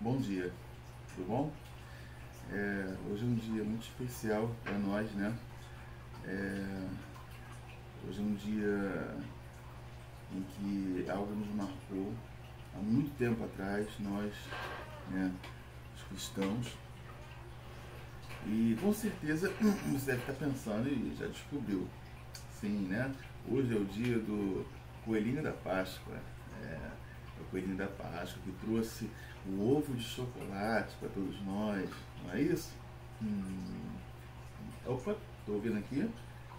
Bom dia, tudo bom? Hoje é um dia muito especial para nós, né? É, Hoje é um dia em que algo nos marcou há muito tempo atrás, nós, né, os cristãos, e com certeza você deve estar pensando e já descobriu, sim, né? Hoje é o dia do Coelhinho da Páscoa. É, o Coelhinho da Páscoa que trouxe o ovo de chocolate para todos nós, não é isso? Hum, Opa, estou ouvindo aqui?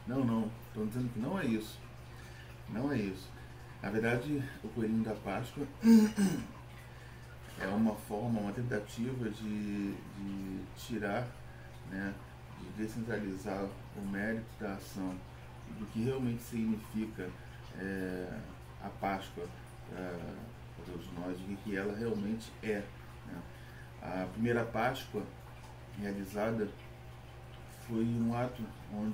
Não, estou dizendo que não é isso. Não é isso. Na verdade, o Coelhinho da Páscoa é uma forma, uma tentativa de tirar, né, de descentralizar o mérito da ação, do que realmente significa é, a Páscoa para todos nós, o que ela realmente é. Né? A primeira Páscoa realizada foi um ato um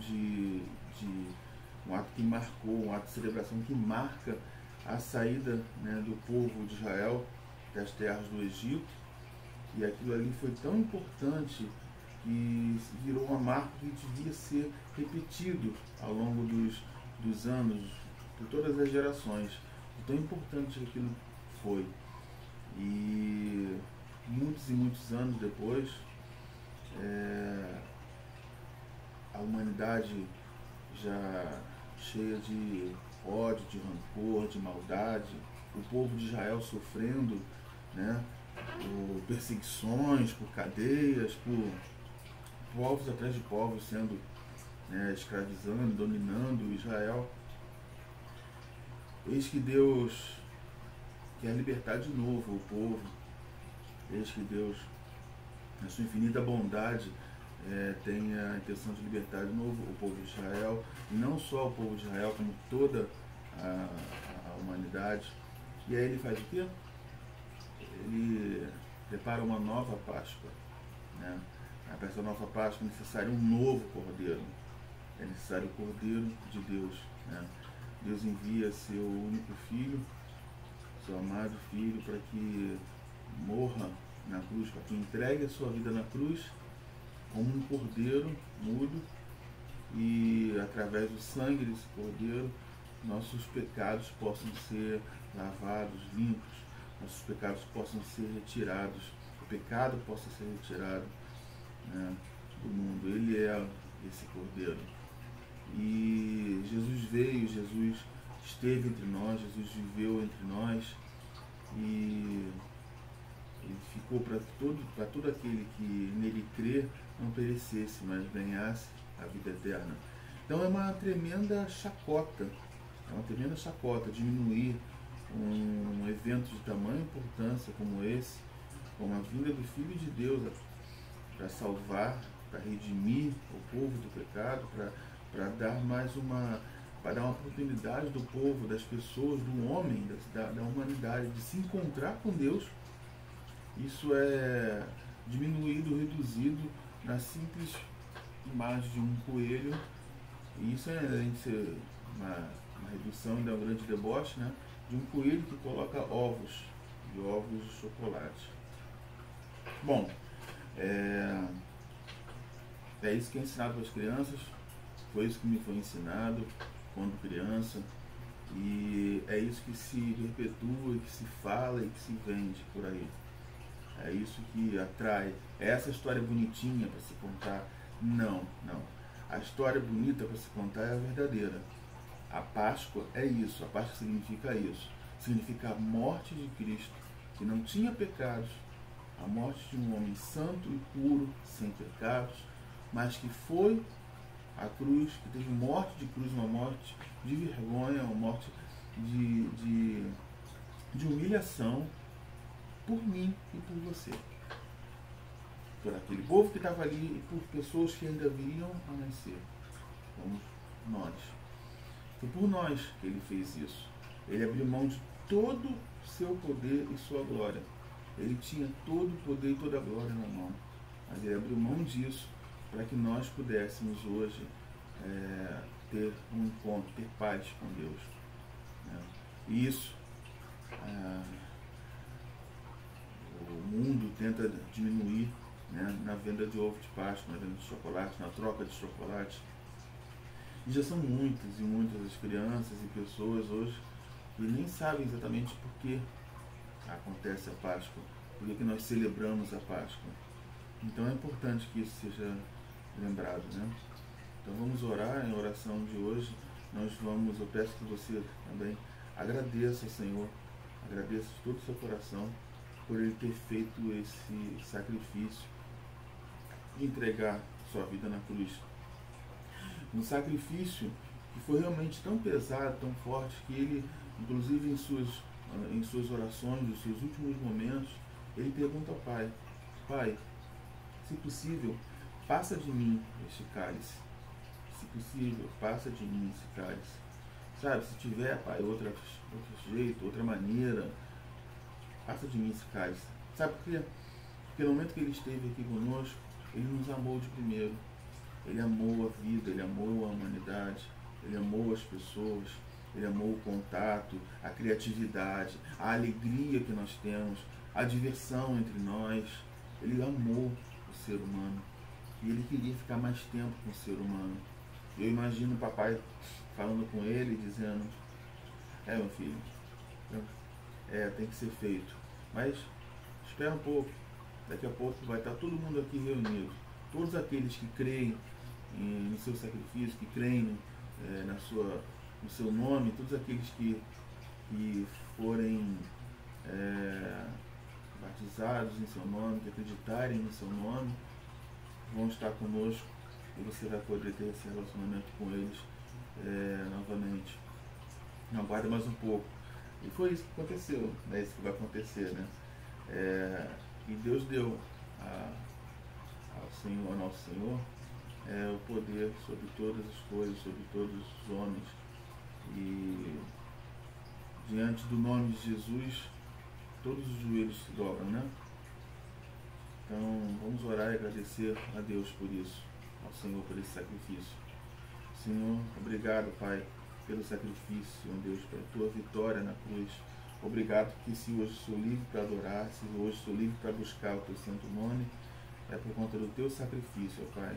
ato que marcou, um ato de celebração que marca a saída, né, do povo de Israel das terras do Egito, e aquilo ali foi tão importante que virou uma marca que devia ser repetido ao longo dos anos, por todas as gerações. Tão importante que aquilo foi. E muitos anos depois, é, a humanidade já cheia de ódio, de rancor, de maldade, o povo de Israel sofrendo, né, por perseguições, por cadeias, por povos atrás de povos sendo, né, escravizando, dominando Israel. Eis que Deus quer libertar de novo o povo. Eis que Deus, na sua infinita bondade, tem a intenção de libertar de novo o povo de Israel, e não só o povo de Israel, como toda a humanidade. E aí ele faz o quê? Ele prepara uma nova Páscoa. Né? Para essa nova Páscoa é necessário um novo Cordeiro. É necessário o Cordeiro de Deus. Né? Deus envia seu único Filho, seu amado Filho, para que morra na cruz, para que entregue a sua vida na cruz como um cordeiro mudo, e através do sangue desse cordeiro nossos pecados possam ser lavados, limpos, nossos pecados possam ser retirados, o pecado possa ser retirado, né, do mundo. Ele é esse cordeiro. E Jesus veio, Jesus esteve entre nós, Jesus viveu entre nós, e ele ficou para todo aquele que nele crê não perecesse, mas ganhasse a vida eterna. Então é uma tremenda chacota diminuir um evento de tamanha importância como esse, como a vinda do Filho de Deus para salvar, para redimir o povo do pecado, para dar mais uma, para dar uma oportunidade do povo, das pessoas, do homem, da humanidade, de se encontrar com Deus. Isso é diminuído, reduzido na simples imagem de um coelho. E isso é, além de ser uma redução, ainda é um grande deboche, né, de um coelho que coloca ovos, de chocolate. Bom, é isso que é ensinado para as crianças, foi isso que me foi ensinado quando criança, e é isso que se perpetua, que se fala e que se vende por aí. É isso que atrai. É essa história bonitinha para se contar? Não. A história bonita para se contar é a verdadeira. A Páscoa é isso. A Páscoa significa isso. Significa a morte de Cristo, que não tinha pecados, a morte de um homem santo e puro, sem pecados, mas que foi à cruz, que teve morte de cruz, uma morte de vergonha, uma morte de humilhação, por mim e por você, por aquele povo que estava ali e por pessoas que ainda viriam a nascer, como nós. Foi por nós que ele fez isso. Ele abriu mão de todo o seu poder e sua glória. Ele tinha todo o poder e toda a glória na mão, mas ele abriu mão disso para que nós pudéssemos hoje ter um encontro, ter paz com Deus. Né? E isso o mundo tenta diminuir, né, na venda de ovo de Páscoa, na venda de chocolate, na troca de chocolate. E já são muitas e muitas as crianças e pessoas hoje que nem sabem exatamente por que acontece a Páscoa, por que nós celebramos a Páscoa. Então é importante que isso seja lembrado, né? Então vamos orar. Em oração de hoje eu peço que você também agradeça ao Senhor, agradeça de todo o seu coração por Ele ter feito esse sacrifício de entregar sua vida na cruz. Um sacrifício que foi realmente tão pesado, tão forte, que Ele, inclusive em suas orações, nos seus últimos momentos, Ele pergunta ao Pai: Pai, se possível, passa de mim este cálice. Se possível, passa de mim esse cálice. Sabe, se tiver, Pai, outro jeito, outra maneira, passa de mim esse cálice. Sabe por quê? Porque no momento que Ele esteve aqui conosco, Ele nos amou de primeiro. Ele amou a vida, Ele amou a humanidade, Ele amou as pessoas, Ele amou o contato, a criatividade, a alegria que nós temos, a diversão entre nós. Ele amou o ser humano e Ele queria ficar mais tempo com o ser humano. Eu imagino o papai falando com ele, dizendo: meu filho, tem que ser feito, mas espera um pouco, daqui a pouco vai estar todo mundo aqui reunido, todos aqueles que creem no seu sacrifício, que creem no seu nome, todos aqueles que forem batizados em seu nome, que acreditarem no seu nome, vão estar conosco e você vai poder ter esse relacionamento com eles novamente. Não, aguarda mais um pouco. E foi isso que aconteceu, é isso que vai acontecer, né? E Deus deu ao nosso Senhor o poder sobre todas as coisas, sobre todos os homens. E diante do nome de Jesus, todos os joelhos se dobram, né? Então vamos orar e agradecer a Deus por isso, ao Senhor por esse sacrifício. Senhor, obrigado, Pai, pelo sacrifício, meu Deus, pela tua vitória na cruz. Obrigado que se hoje sou livre para adorar, se hoje sou livre para buscar o teu santo nome, é por conta do teu sacrifício, ó Pai.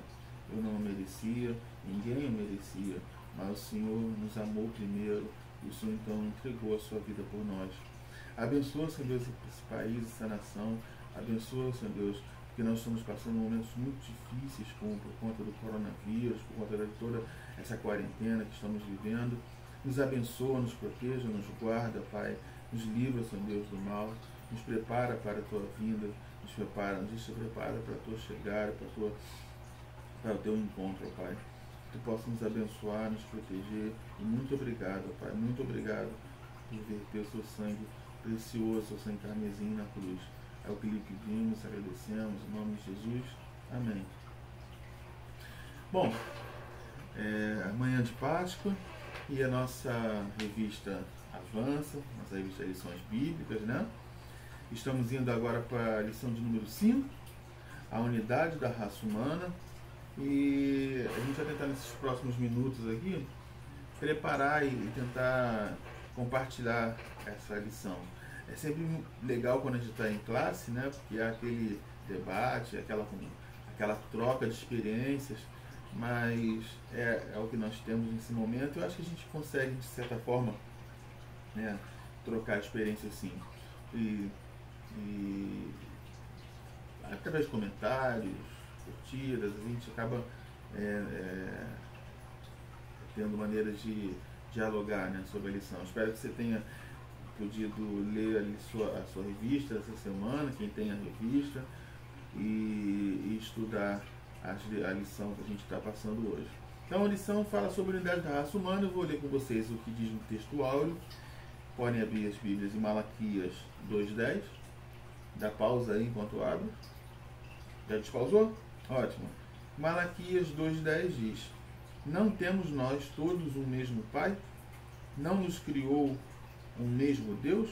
Eu não o merecia, ninguém o merecia, mas o Senhor nos amou primeiro e o Senhor então entregou a sua vida por nós. Abençoa, Senhor Deus, esse país, essa nação. Abençoa, Senhor Deus, porque nós estamos passando momentos muito difíceis por conta do coronavírus, por conta de toda essa quarentena que estamos vivendo. Nos abençoa, nos proteja, nos guarda, Pai. Nos livra, Senhor Deus, do mal. Nos prepara para a tua vinda. Nos prepara para a tua chegada, para o teu encontro, Pai. Que tu possa nos abençoar, nos proteger. E muito obrigado, Pai. Muito obrigado por verter o seu sangue precioso, seu sangue carmesim na cruz. É o que lhe pedimos, agradecemos, em nome de Jesus. Amém. Bom, amanhã de Páscoa e a nossa revista avança, nossa revista de lições bíblicas, né? Estamos indo agora para a lição de número 5, a unidade da raça humana. E a gente vai tentar nesses próximos minutos aqui preparar e tentar compartilhar essa lição. É sempre legal quando a gente está em classe, né? Porque há aquele debate, aquela troca de experiências, mas é o que nós temos nesse momento. Eu acho que a gente consegue, de certa forma, né, trocar experiências sim. E através de comentários, curtidas, a gente acaba tendo maneiras de dialogar, né, sobre a lição. Espero que você tenha podido ler a sua revista essa semana, quem tem a revista, e estudar a lição que a gente está passando hoje. Então a lição fala sobre a unidade da raça humana. Eu vou ler com vocês o que diz no texto áureo. Podem abrir as Bíblias em Malaquias 2:10. Dá pausa aí enquanto abro. Já despausou? Ótimo. Malaquias 2:10 diz: Não temos nós todos um mesmo Pai? Não nos criou um mesmo Deus?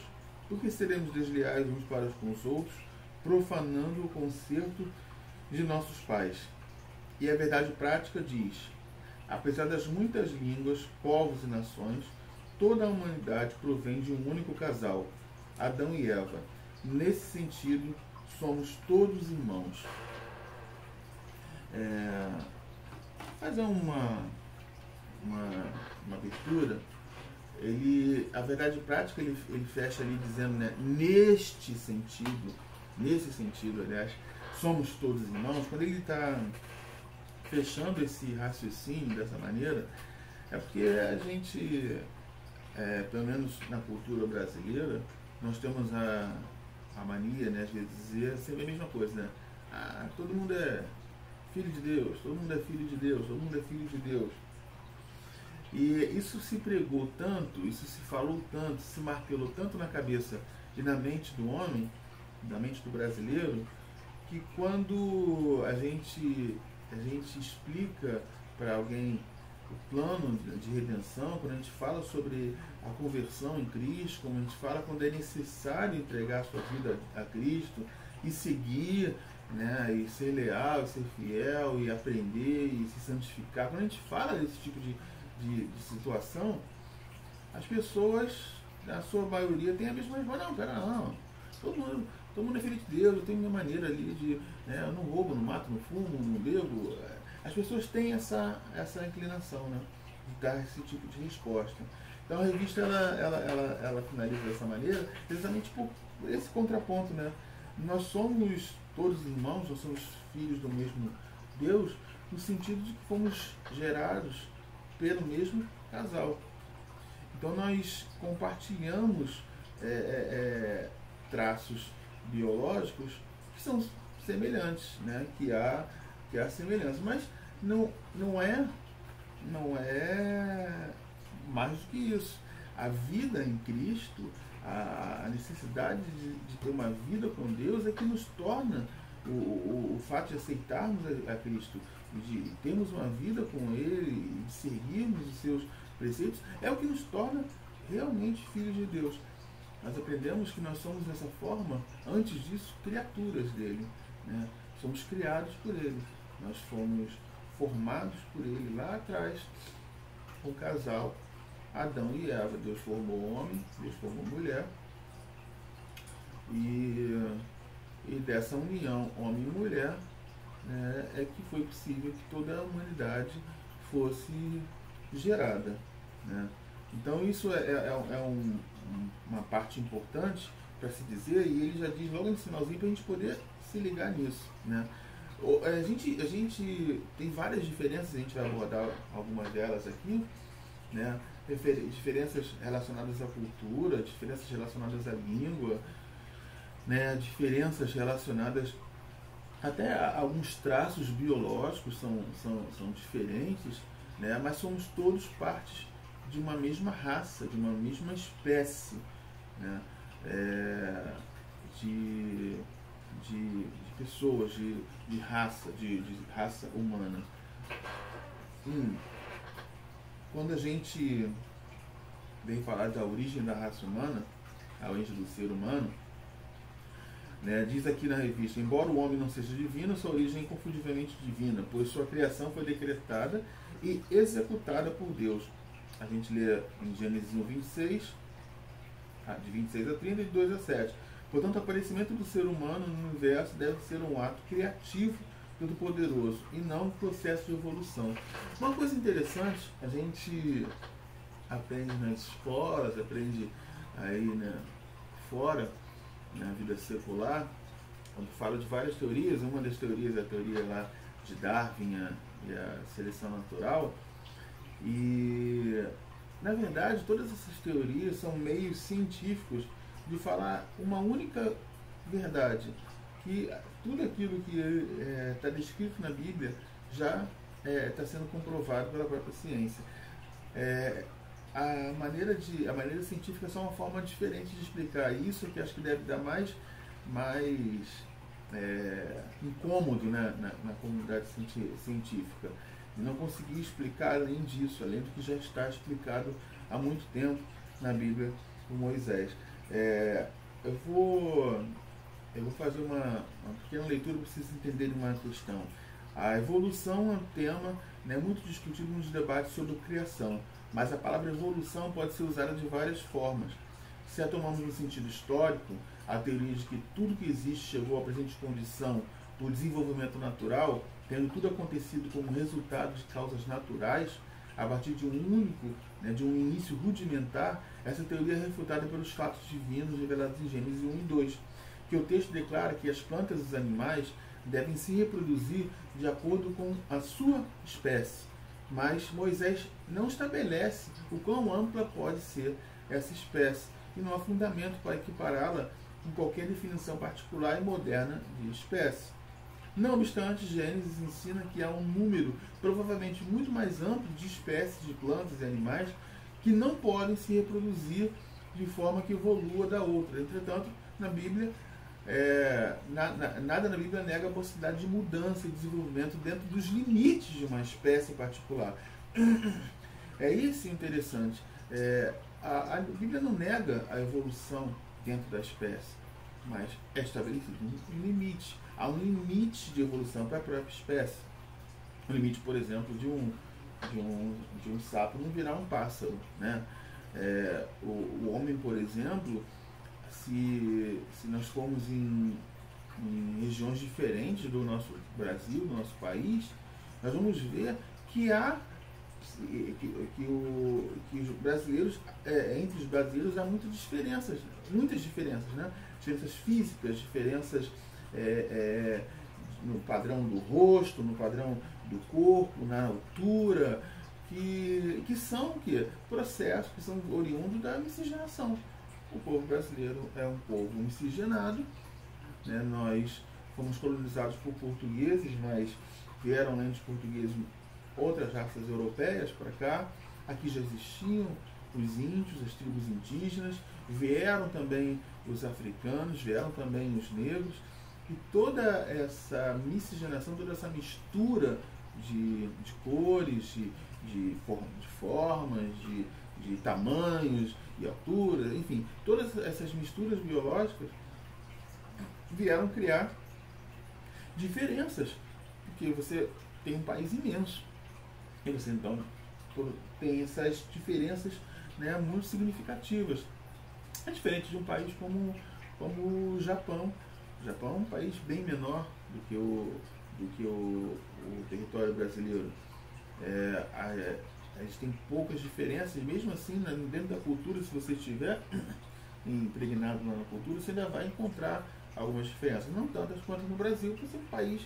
Por que seremos desleais uns para com os outros, profanando o concerto de nossos pais? E a verdade prática diz: apesar das muitas línguas, povos e nações, toda a humanidade provém de um único casal, Adão e Eva. nesse sentido, somos todos irmãos. Fazer uma abertura, a verdade prática ele fecha ali dizendo, né, nesse sentido, aliás, somos todos irmãos. Quando ele está fechando esse raciocínio dessa maneira, é porque a gente, pelo menos na cultura brasileira, nós temos a mania, né, de dizer sempre a mesma coisa, né? Todo mundo é filho de Deus, todo mundo é filho de Deus, todo mundo é filho de Deus. E isso se pregou tanto, isso se falou tanto, se martelou tanto na cabeça e na mente do homem, na mente do brasileiro, que quando a gente explica para alguém o plano de redenção, quando a gente fala sobre a conversão em Cristo, quando a gente fala quando é necessário entregar a sua vida a Cristo e seguir, né, e ser leal, e ser fiel, e aprender, e se santificar, quando a gente fala desse tipo de situação, as pessoas, na sua maioria, têm a mesma resposta. Não, pera, não. Todo mundo é filho de Deus, eu tenho minha maneira ali de, né, eu não roubo, não mato, não fumo, não bebo. As pessoas têm essa inclinação, né, de dar esse tipo de resposta. Então a revista ela finaliza dessa maneira, exatamente por esse contraponto, né? Nós somos todos irmãos, nós somos filhos do mesmo Deus, no sentido de que fomos gerados pelo mesmo casal. Então nós compartilhamos traços biológicos que são semelhantes, né? que há semelhança, mas não é mais do que isso. A vida em Cristo, a necessidade de ter uma vida com Deus é que nos torna o fato de aceitarmos a Cristo, de termos uma vida com Ele, de seguirmos os seus preceitos, é o que nos torna realmente filhos de Deus. Nós aprendemos que nós somos dessa forma, antes disso, criaturas dele, né? Somos criados por Ele, nós fomos formados por Ele lá atrás, o casal Adão e Eva. Deus formou o homem, Deus formou a mulher, e dessa união homem e mulher, né, é que foi possível que toda a humanidade fosse gerada, né? Então isso uma parte importante para se dizer, e ele já diz logo no finalzinho para a gente poder se ligar nisso, né? A gente tem várias diferenças, a gente vai abordar algumas delas aqui, né? Diferenças relacionadas à cultura, diferenças relacionadas à língua, né? Diferenças relacionadas até a alguns traços biológicos são diferentes, né? Mas somos todos partes de uma mesma raça, de uma mesma espécie, né? De pessoas, de raça humana. Quando a gente vem falar da origem da raça humana, a origem do ser humano, né, diz aqui na revista: embora o homem não seja divino, sua origem é inconfundivelmente divina, pois sua criação foi decretada e executada por Deus. A gente lê em Gênesis 1:26, de 26 a 30 e de 2 a 7. Portanto, o aparecimento do ser humano no universo deve ser um ato criativo do Poderoso e não um processo de evolução. Uma coisa interessante, a gente aprende nas escolas, aprende aí, né, fora, na vida secular, quando fala de várias teorias. Uma das teorias é a teoria lá de Darwin e a seleção natural, e na verdade todas essas teorias são meios científicos de falar uma única verdade, que tudo aquilo que está descrito na Bíblia já está sendo comprovado pela própria ciência. A maneira científica é só uma forma diferente de explicar isso, que acho que deve dar mais incômodo, né, na comunidade científica. E não conseguir explicar além disso, além do que já está explicado há muito tempo na Bíblia por Moisés. Eu vou fazer uma pequena leitura para vocês entenderem uma questão. A evolução é um tema, né, muito discutido nos debates sobre criação, mas a palavra evolução pode ser usada de várias formas. Se a tomamos no sentido histórico, a teoria de que tudo que existe chegou à presente condição por desenvolvimento natural, tendo tudo acontecido como resultado de causas naturais, a partir de um único, de um início rudimentar, essa teoria é refutada pelos fatos divinos revelados em Gênesis 1 e 2, que o texto declara que as plantas e os animais devem se reproduzir de acordo com a sua espécie. Mas Moisés não estabelece o quão ampla pode ser essa espécie, e não há fundamento para equipará-la com qualquer definição particular e moderna de espécie. Não obstante, Gênesis ensina que há um número provavelmente muito mais amplo de espécies de plantas e animais que não podem se reproduzir de forma que evolua da outra. Entretanto, na Bíblia, nada na Bíblia nega a possibilidade de mudança e desenvolvimento dentro dos limites de uma espécie em particular. É isso interessante. A Bíblia não nega a evolução dentro da espécie, mas é estabelecido um limite. Há um limite de evolução para a própria espécie. O limite, por exemplo, de um sapo não virar um pássaro, né? O homem, por exemplo, se nós formos em regiões diferentes do nosso Brasil, do nosso país, nós vamos ver que há que os brasileiros, entre os brasileiros há muitas diferenças, né? Diferenças físicas, diferenças no padrão do rosto, no padrão do corpo, na altura, que são processos que são oriundos da miscigenação. O povo brasileiro é um povo miscigenado, né? Nós fomos colonizados por portugueses, mas vieram além dos portugueses outras raças europeias para cá. Aqui já existiam os índios, as tribos indígenas, vieram também os africanos, vieram também os negros, e toda essa miscigenação, toda essa mistura de cores, de formas, de tamanhos e alturas, enfim, todas essas misturas biológicas vieram criar diferenças, porque você tem um país imenso, e você então tem essas diferenças, né, muito significativas. É diferente de um país como o Japão. O Japão é um país bem menor do que o território brasileiro. A gente tem poucas diferenças, e mesmo assim, dentro da cultura, se você estiver impregnado na cultura, você ainda vai encontrar algumas diferenças. Não tantas quanto no Brasil, por ser um país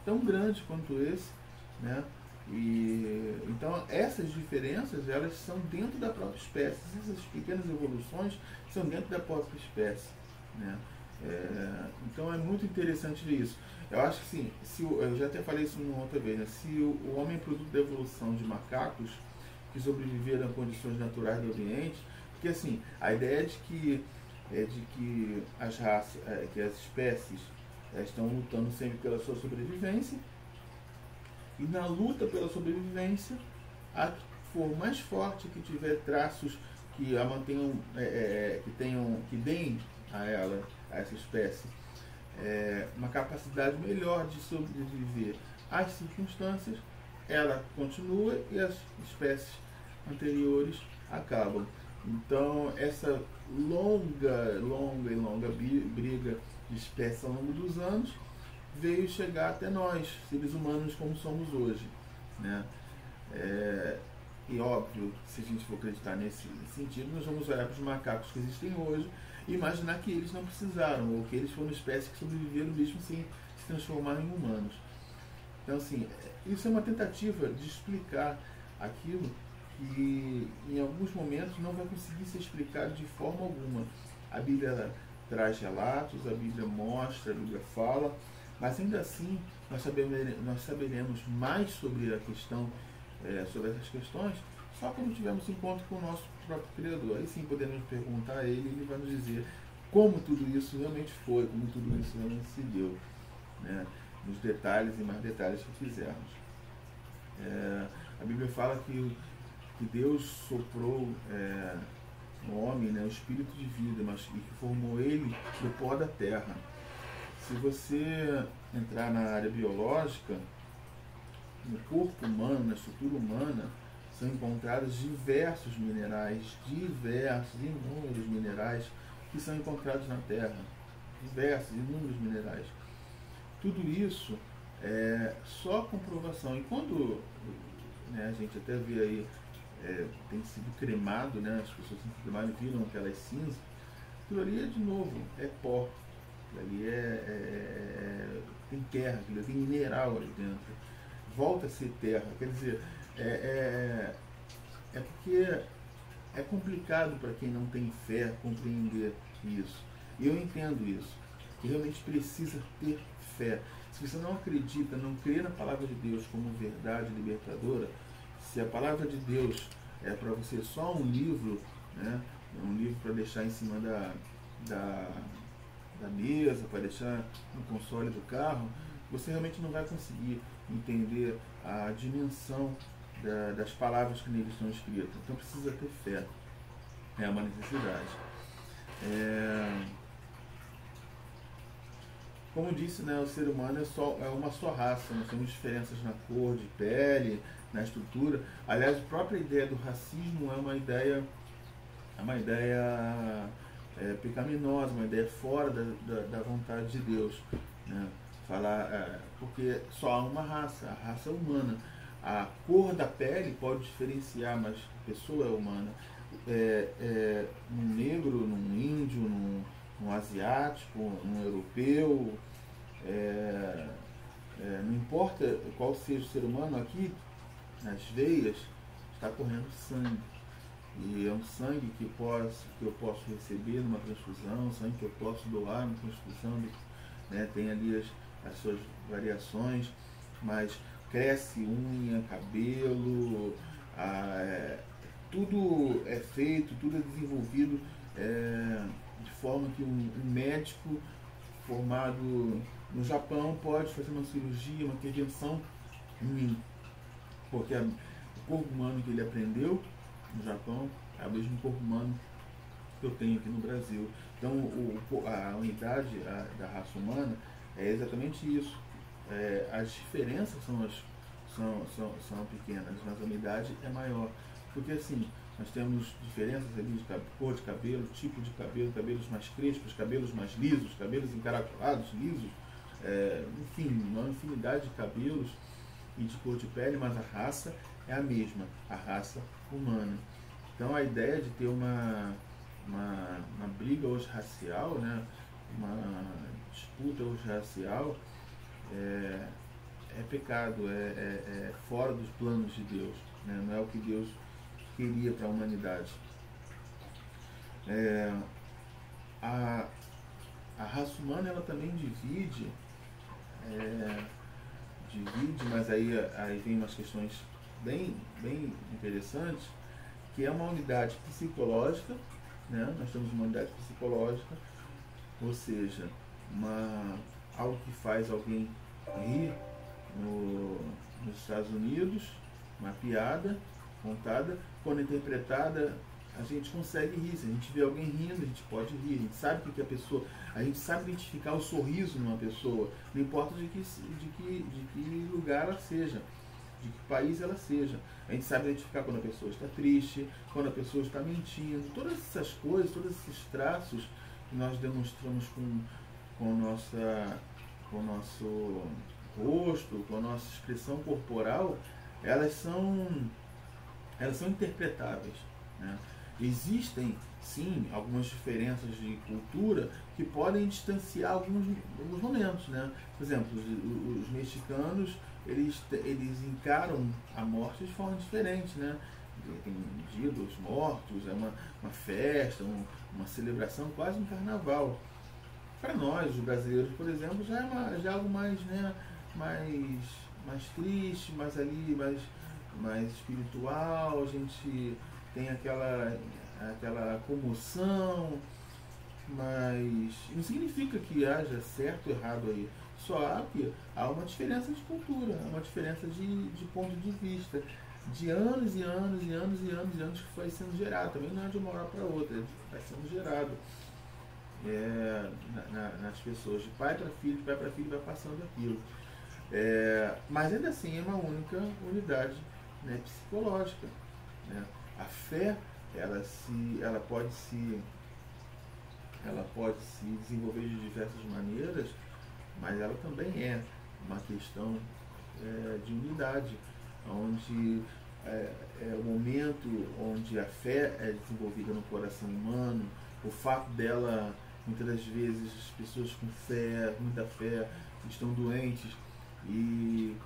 tão grande quanto esse, né? E então essas diferenças, elas são dentro da própria espécie. Essas pequenas evoluções são dentro da própria espécie, né? Então é muito interessante isso. Eu acho que sim, eu já até falei isso uma outra vez, né? Se o homem é produto da evolução de macacos que sobreviveram a condições naturais do ambiente, porque assim, a ideia é de que as raças, que as espécies estão lutando sempre pela sua sobrevivência, e na luta pela sobrevivência, a que for mais forte, que tiver traços que a mantenham, que deem a ela, a essa espécie, uma capacidade melhor de sobreviver às circunstâncias, ela continua e as espécies anteriores acabam. Então, essa longa briga de espécies ao longo dos anos veio chegar até nós, seres humanos como somos hoje, né? E óbvio, se a gente for acreditar nesse sentido, nós vamos olhar para os macacos que existem hoje e imaginar que eles não precisaram, ou que eles foram espécies que sobreviveram mesmo sem se transformar em humanos. Então, assim, isso é uma tentativa de explicar aquilo que em alguns momentos não vai conseguir ser explicado de forma alguma. A Bíblia traz relatos, a Bíblia mostra, a Bíblia fala, mas ainda assim nós saberemos mais sobre a questão, sobre essas questões, só quando tivermos encontro com o nosso próprio Criador. Aí sim podemos perguntar a Ele, Ele vai nos dizer como tudo isso realmente foi, como tudo isso realmente se deu, né? Nos detalhes e mais detalhes que fizermos. A Bíblia fala que Deus soprou no homem, né, o espírito de vida, mas que formou ele do pó da terra. Se você entrar na área biológica, no corpo humano, na estrutura humana, são encontrados diversos minerais, inúmeros minerais que são encontrados na Terra. diversos, inúmeros minerais. Tudo isso é só comprovação. E quando, né, a gente até vê aí, tem sido cremado, né, as pessoas têm sido cremadas e viram aquelas cinzas, aquilo ali é, de novo, é pó. Aquilo ali tem terra, aquilo ali tem mineral ali dentro. Volta a ser terra. Quer dizer, é porque é complicado para quem não tem fé compreender isso. E eu entendo isso. Que realmente precisa ter fé. Se você não acredita, não crê na palavra de Deus como verdade libertadora, se a palavra de Deus é para você só um livro, né, um livro para deixar em cima da mesa, para deixar no console do carro, você realmente não vai conseguir entender a dimensão das palavras que neles estão escritas. Então precisa ter fé. É uma necessidade. Como disse, né, o ser humano é uma só raça. Nós temos diferenças na cor de pele, na estrutura. Aliás, a própria ideia do racismo é uma ideia pecaminosa, uma ideia fora da vontade de Deus, né? Porque só há uma raça, a raça humana. A cor da pele pode diferenciar, mas a pessoa é humana. Num negro, num índio, num asiático, num europeu, não importa qual seja o ser humano, aqui nas veias está correndo sangue. E é um sangue que eu posso receber numa transfusão, sangue que eu posso doar numa transfusão, né? Tem ali as suas variações, mas cresce unha, cabelo, tudo é feito, tudo é desenvolvido de forma que um médico formado no Japão pode fazer uma cirurgia, uma intervenção em mim, porque o corpo humano que ele aprendeu no Japão é o mesmo corpo humano que eu tenho aqui no Brasil. Então a unidade da raça humana é exatamente isso. As diferenças são pequenas, mas a unidade é maior. Porque assim, nós temos diferenças ali de cor de cabelo, tipo de cabelo, cabelos mais crespos, cabelos mais lisos, cabelos encaracolados, lisos, enfim, uma infinidade de cabelos e de cor de pele, mas a raça é a mesma, a raça humana. Então a ideia de ter uma briga hoje racial, né, uma disputa hoje racial, é pecado, é fora dos planos de Deus, né, não é o que Deus queria para a humanidade. A raça humana ela também divide, mas aí vem umas questões bem interessantes, que é uma unidade psicológica, né? Nós temos uma unidade psicológica, ou seja, algo que faz alguém rir nos Estados Unidos, uma piada contada, quando interpretada, a gente consegue rir. Se a gente vê alguém rindo, a gente pode rir, a gente sabe que a pessoa, a gente sabe identificar o sorriso numa pessoa, não importa de que lugar ela seja, de que país ela seja. A gente sabe identificar quando a pessoa está triste, quando a pessoa está mentindo. Todas essas coisas, todos esses traços que nós demonstramos com o nosso rosto, com a nossa expressão corporal, elas são interpretáveis, né? Existem, sim, algumas diferenças de cultura que podem distanciar alguns momentos, né? Por exemplo, os mexicanos, eles encaram a morte de forma diferente, né? Tem dia dos mortos, é uma festa, uma celebração, quase um carnaval. Para nós, os brasileiros, por exemplo, já é algo mais, né, mais triste, mais espiritual. A gente tem aquela comoção, mas não significa que haja certo ou errado aí. Só há uma diferença de cultura, há uma diferença de ponto de vista, de anos e anos e anos e anos e anos que foi sendo gerado. Também não é de uma hora para outra, vai sendo gerado nas pessoas, de pai para filho, vai passando aquilo. Mas ainda assim é uma única unidade, né, psicológica, né? A fé ela pode se ela pode se desenvolver de diversas maneiras, mas ela também é uma questão de unidade, onde é o momento onde a fé é desenvolvida no coração humano, o fato dela, muitas das vezes, as pessoas com fé, muita fé, estão doentes e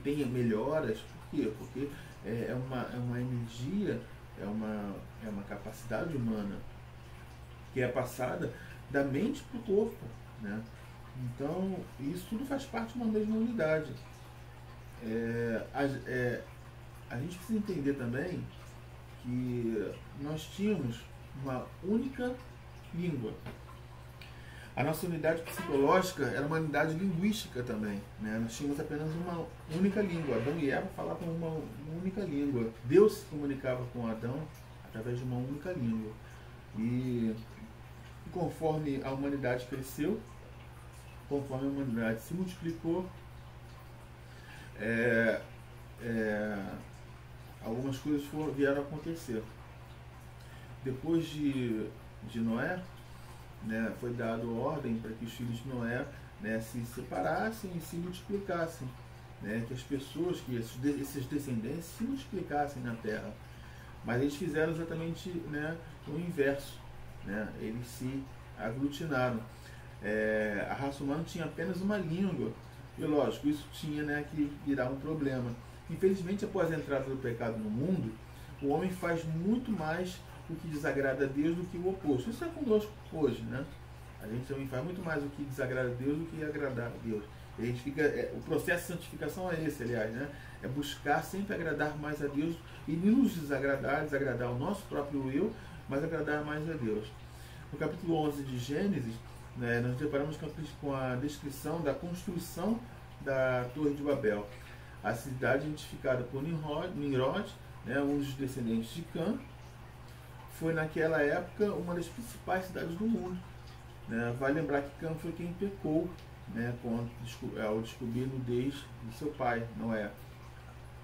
tem melhoras. Por quê? Porque é uma energia, é uma capacidade humana que é passada da mente para o corpo, né? Então, isso tudo faz parte de uma mesma unidade. A gente precisa entender também que nós tínhamos uma única língua. A nossa unidade psicológica era uma unidade linguística também, né? Nós tínhamos apenas uma única língua. Adão e Eva falavam uma única língua. Deus se comunicava com Adão através de uma única língua. E conforme a humanidade cresceu, conforme a humanidade se multiplicou, algumas coisas vieram a acontecer. Depois de Noé, né, foi dado ordem para que os filhos de Noé, né, se separassem e se multiplicassem, né, que as pessoas, que esses descendentes se multiplicassem na terra. Mas eles fizeram exatamente, né, o inverso, né, eles se aglutinaram. A raça humana tinha apenas uma língua, e lógico, isso tinha, né, que virar um problema. Infelizmente, após a entrada do pecado no mundo, o homem faz muito mais o que desagrada a Deus do que o oposto. Isso é conosco hoje, né? A gente também faz muito mais o que desagrada a Deus do que agradar a Deus. A gente fica, o processo de santificação é esse, aliás, né? É buscar sempre agradar mais a Deus e nos desagradar o nosso próprio eu, mas agradar mais a Deus. No capítulo 11 de Gênesis, né, nós deparamos com a descrição da construção da Torre de Babel. A cidade identificada por Nimrod, né, um dos descendentes de Cã, foi naquela época uma das principais cidades do mundo, né? Vale lembrar que Cã foi quem pecou, né, ao descobrir a nudez de seu pai, Noé.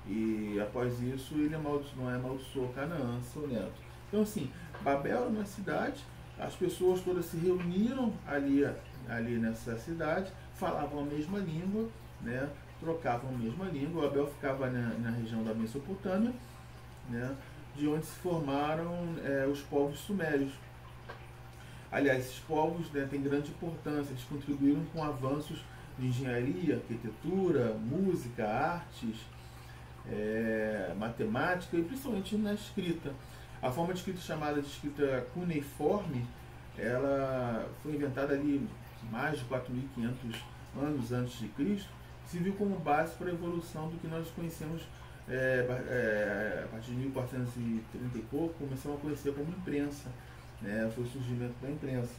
E após isso Noé amaldiçoou Canaã, seu neto. Então assim, Babel era uma cidade, as pessoas todas se reuniram ali nessa cidade, falavam a mesma língua, né, trocavam a mesma língua. Babel ficava na região da Mesopotâmia, né, de onde se formaram os povos sumérios. Aliás, esses povos, né, têm grande importância, eles contribuíram com avanços de engenharia, arquitetura, música, artes, matemática e principalmente na escrita. A forma de escrita chamada de escrita cuneiforme, ela foi inventada ali mais de 4.500 anos antes de Cristo, se viu como base para a evolução do que nós conhecemos a partir de 1430 e pouco. Começamos a conhecer como imprensa, né? Foi o surgimento da imprensa,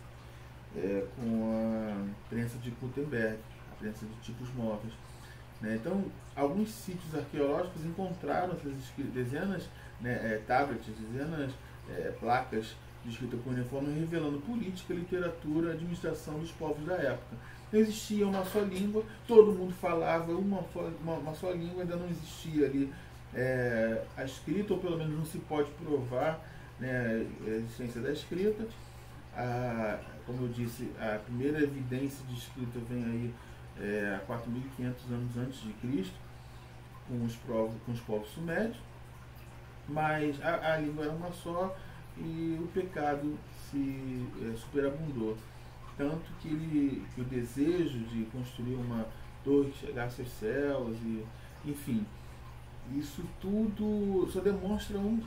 com a imprensa de Gutenberg, a imprensa de tipos móveis, né? Então, alguns sítios arqueológicos encontraram essas dezenas, né, tablets, dezenas placas de escrita cuneiforme revelando política, literatura, administração dos povos da época. Não existia uma só língua, todo mundo falava uma só língua, ainda não existia ali a escrita, ou pelo menos não se pode provar, né, a existência da escrita. Como eu disse, a primeira evidência de escrita vem aí há 4.500 anos antes de Cristo, com os povos sumérios, mas a língua era uma só e o pecado se superabundou. Tanto que o desejo de construir uma torre que chegasse aos céus, enfim, isso tudo só demonstra um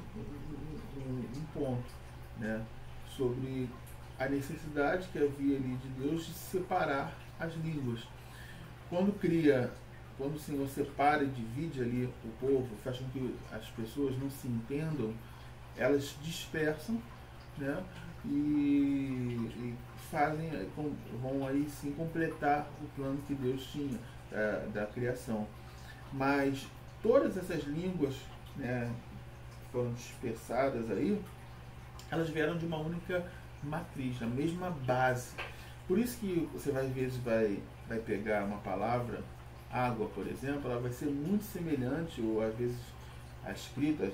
ponto, né, sobre a necessidade que havia ali de Deus de separar as línguas. Quando o Senhor separa e divide ali o povo, faz com que as pessoas não se entendam, elas dispersam, né, e vão aí sim completar o plano que Deus tinha da criação. Mas todas essas línguas, né, que foram dispersadas aí, elas vieram de uma única matriz, da mesma base. Por isso que você vai pegar uma palavra, água, por exemplo, ela vai ser muito semelhante, ou às vezes a escrita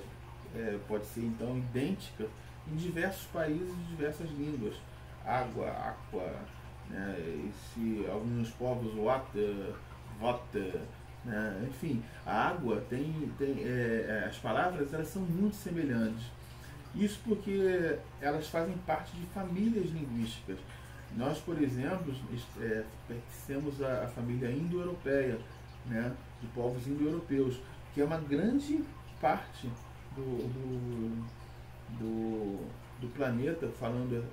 pode ser então idêntica em diversos países e diversas línguas. água, aqua, né? Alguns povos, water, né? Enfim, a água as palavras elas são muito semelhantes. Isso porque elas fazem parte de famílias linguísticas. Nós, por exemplo, pertencemos à família indo-europeia, né? De povos indo-europeus, que é uma grande parte do planeta falando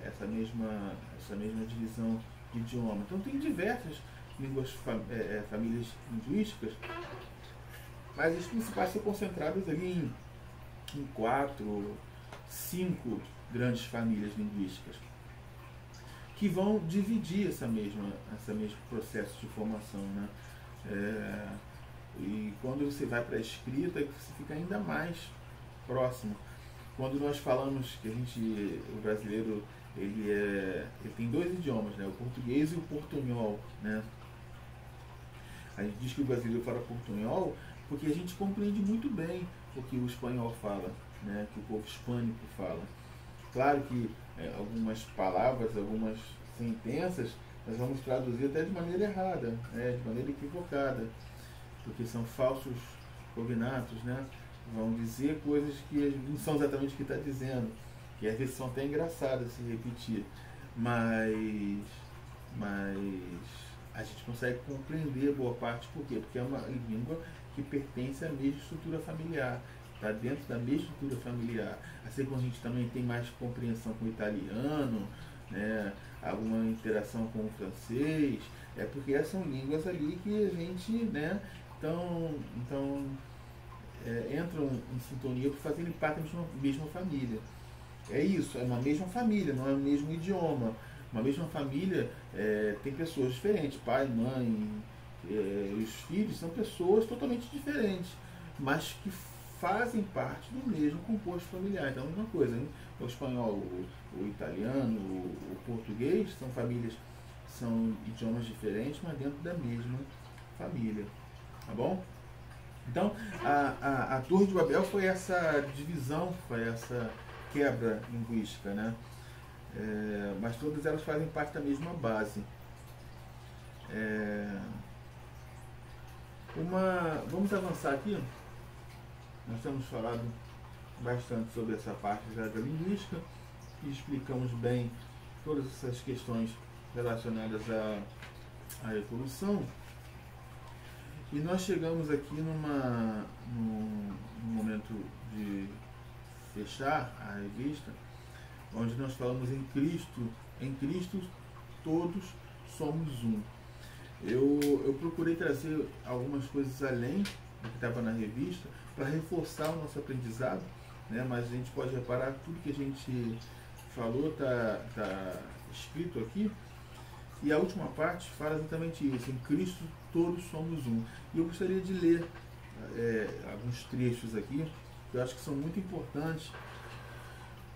essa mesma divisão de idioma. Então tem diversas famílias linguísticas, mas as principais são concentradas ali em 4, 5 grandes famílias linguísticas que vão dividir esse mesmo processo de formação, né? E quando você vai para a escrita, você fica ainda mais próximo. Quando nós falamos que o brasileiro, ele tem 2 idiomas, né? O português e o portunhol, né? A gente diz que o brasileiro fala portunhol porque a gente compreende muito bem o que o espanhol fala, né? Que o povo hispânico fala. Claro que algumas palavras, algumas sentenças, nós vamos traduzir até de maneira errada, né? De maneira equivocada, porque são falsos cognatos, né? Vão dizer coisas que não são exatamente o que está dizendo, que às vezes são até engraçadas se repetir, mas a gente consegue compreender boa parte. Por quê? Porque é uma língua que pertence à mesma estrutura familiar, está dentro da mesma estrutura familiar. Assim como a gente também tem mais compreensão com o italiano, né? Alguma interação com o francês, porque são línguas ali que a gente, né? Então entram em sintonia por fazerem parte da mesma família. É isso, é uma mesma família, não é o mesmo idioma. Uma mesma família tem pessoas diferentes, pai, mãe, os filhos são pessoas totalmente diferentes, mas que fazem parte do mesmo composto familiar. Então é a mesma coisa, hein? O espanhol, o italiano, o português são idiomas diferentes, mas dentro da mesma família. Tá bom? Então, a Torre de Babel foi essa divisão, foi essa quebra linguística, né? Mas todas elas fazem parte da mesma base. Vamos avançar aqui. Nós temos falado bastante sobre essa parte já da linguística e explicamos bem todas essas questões relacionadas à evolução. E nós chegamos aqui num momento de fechar a revista, onde nós falamos em Cristo todos somos um. Eu procurei trazer algumas coisas além do que estava na revista para reforçar o nosso aprendizado, né? Mas a gente pode reparar que tudo que a gente falou está escrito aqui. E a última parte fala exatamente isso: em Cristo todos somos um. E eu gostaria de ler alguns trechos aqui, que eu acho que são muito importantes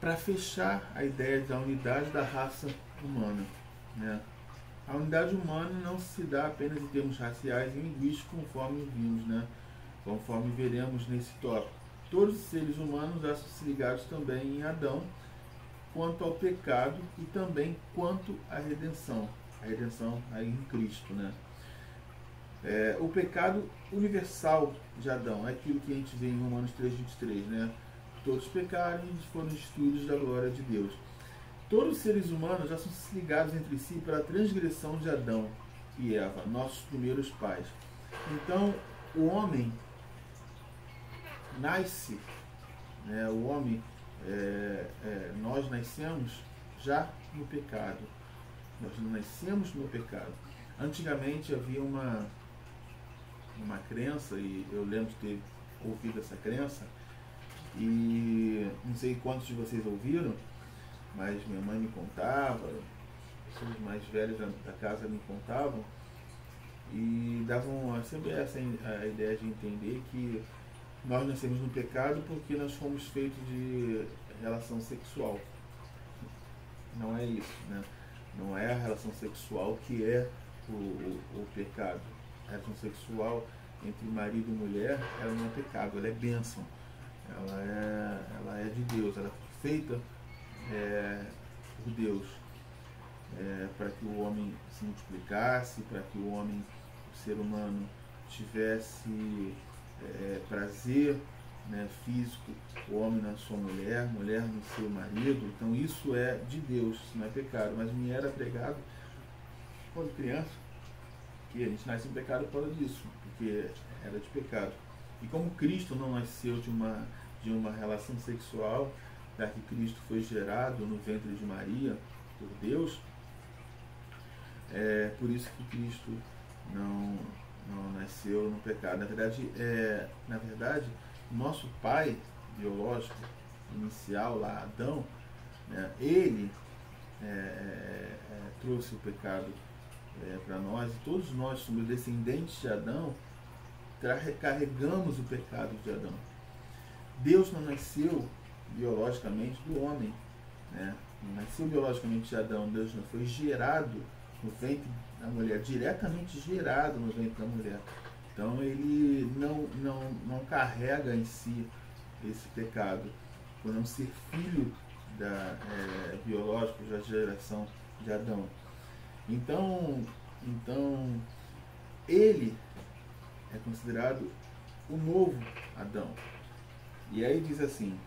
para fechar a ideia da unidade da raça humana, né? A unidade humana não se dá apenas em termos raciais e linguísticos, conforme vimos, né? Conforme veremos nesse tópico. Todos os seres humanos acham-se ligados também em Adão, quanto ao pecado e também quanto à redenção. A redenção aí em Cristo, né? O pecado universal de Adão é aquilo que a gente vê em Romanos 3,23, né? Todos pecaram e foram destituídos da glória de Deus. Todos os seres humanos já são ligados entre si pela transgressão de Adão e Eva, nossos primeiros pais. Então, o homem nasce, né? O homem, nós nascemos já no pecado. Nós nascemos no pecado. Antigamente havia uma crença, e eu lembro de ter ouvido essa crença, e não sei quantos de vocês ouviram, mas minha mãe me contava, pessoas mais velhas da casa me contavam, e davam sempre a ideia de entender que nós nascemos no pecado porque nós fomos feitos de relação sexual. Não é isso, né? Não é a relação sexual que é o pecado. A relação sexual entre marido e mulher, ela não é pecado, ela é bênção. Ela é de Deus, ela é feita por Deus. para que o homem se multiplicasse, para que o homem, o ser humano, tivesse prazer, né, físico, o homem na sua mulher, mulher no seu marido. Então isso é de Deus, isso não é pecado. Mas me era pregado quando criança que a gente nasce em pecado por causa disso, porque era de pecado. E como Cristo não nasceu de uma relação sexual, já que Cristo foi gerado no ventre de Maria por Deus, por isso que Cristo não nasceu no pecado. Na verdade, o nosso pai biológico inicial lá, Adão, né, ele trouxe o pecado para nós, e todos nós somos descendentes de Adão, carregamos o pecado de Adão. Deus não nasceu biologicamente do homem, né? Não nasceu biologicamente de Adão. Deus não foi gerado no ventre da mulher, diretamente gerado no ventre da mulher. Então ele não carrega em si esse pecado, por não ser filho biológico da geração de Adão. Então ele é considerado o novo Adão. E aí diz assim,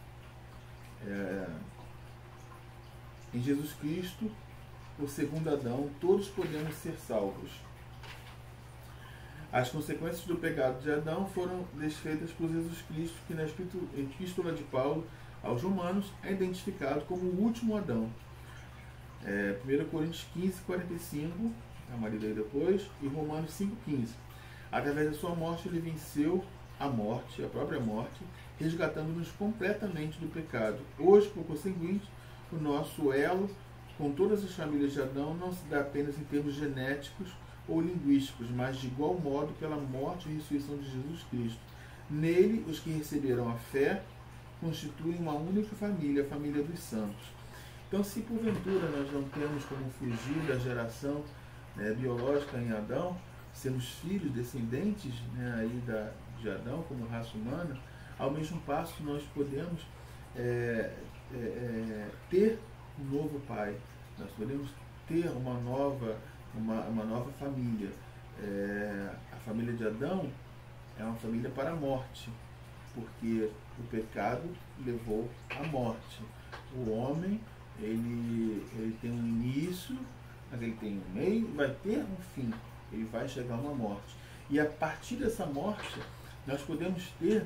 em Jesus Cristo, o segundo Adão, todos podemos ser salvos. As consequências do pecado de Adão foram desfeitas por Jesus Cristo, que na Epístola de Paulo aos Romanos é identificado como o último Adão. 1 Coríntios 15, 45, a Maria depois, e Romanos 5, 15. Através da sua morte, ele venceu a morte, a própria morte, resgatando-nos completamente do pecado. Hoje, por conseguinte, o nosso elo com todas as famílias de Adão não se dá apenas em termos genéticos ou linguísticos, mas de igual modo pela morte e ressurreição de Jesus Cristo. Nele, os que receberam a fé constituem uma única família, a família dos santos. Então, se porventura nós não temos como fugir da geração biológica em Adão, sermos filhos, descendentes aí de Adão como raça humana, ao mesmo passo nós podemos ter um novo pai, nós podemos ter uma nova família. A família de Adão é uma família para a morte, porque o pecado levou à morte. O homem ele tem um início, mas ele tem um meio e vai ter um fim. Ele vai chegar a uma morte. E a partir dessa morte, nós podemos ter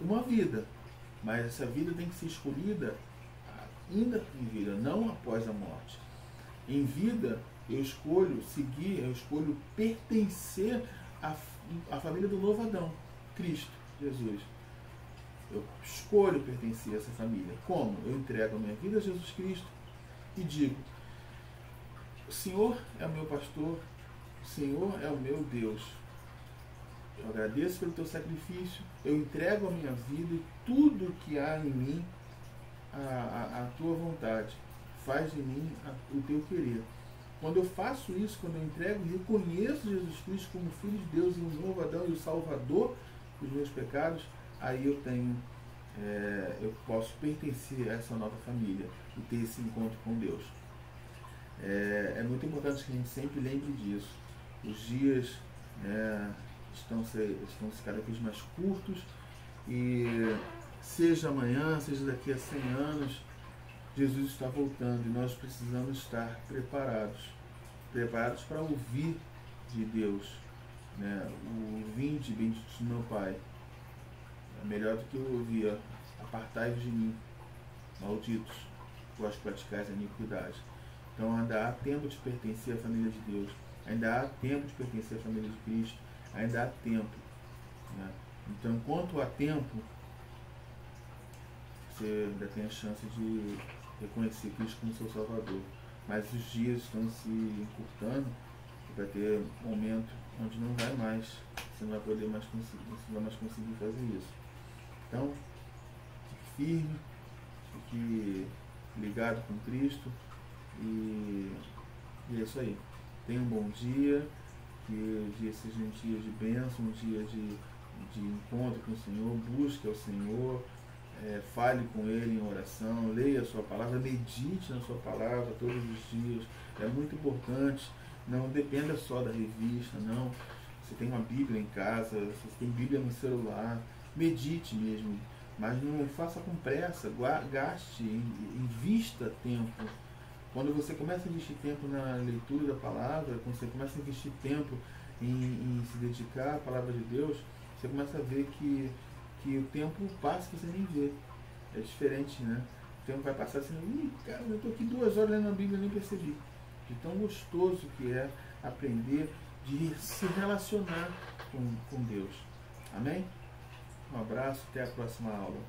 uma vida. Mas essa vida tem que ser escolhida ainda em vida, não após a morte. Em vida, eu escolho seguir, eu escolho pertencer à família do novo Adão, Cristo, Jesus. Eu escolho pertencer a essa família. Como? Eu entrego a minha vida a Jesus Cristo e digo: o Senhor é o meu pastor, o Senhor é o meu Deus. Eu agradeço pelo teu sacrifício, eu entrego a minha vida e tudo que há em mim a tua vontade. Faz de mim o teu querer. Quando eu faço isso, quando eu entrego e reconheço Jesus Cristo como Filho de Deus e o novo Adão e o Salvador dos meus pecados, aí eu posso pertencer a essa nova família e ter esse encontro com Deus. É muito importante que a gente sempre lembre disso. Os dias estão cada vez mais curtos, e seja amanhã, seja daqui a 100 anos, Jesus está voltando e nós precisamos estar preparados para ouvir de Deus, o vinde, bendito meu Pai. É melhor do que eu ouvir: apartai-vos de mim, malditos, vós praticais a iniquidade. Então ainda há tempo de pertencer à família de Deus, ainda há tempo de pertencer à família de Cristo, ainda há tempo. Então, enquanto há tempo, você ainda tem a chance de reconhecer Cristo como seu Salvador. Mas os dias estão se encurtando e vai ter um momento onde não vai mais, você não vai poder mais conseguir, você não vai mais conseguir fazer isso. Então, fique firme, fique ligado com Cristo e é isso aí. Tenha um bom dia, que o dia seja um dia de bênção, um dia de encontro com o Senhor. Busque ao Senhor, fale com Ele em oração, leia a sua palavra, medite na sua palavra todos os dias. É muito importante. Não dependa só da revista, não. Você tem uma Bíblia em casa, você tem Bíblia no celular, medite mesmo, mas não faça com pressa, gaste, invista tempo. Quando você começa a investir tempo na leitura da palavra, quando você começa a investir tempo em se dedicar à palavra de Deus, você começa a ver que o tempo passa e você nem vê. É diferente, né? O tempo vai passar assim, cara, eu estou aqui 2 horas lendo a Bíblia e nem percebi. De tão gostoso que é aprender de se relacionar com Deus. Amém? Um abraço, até a próxima aula.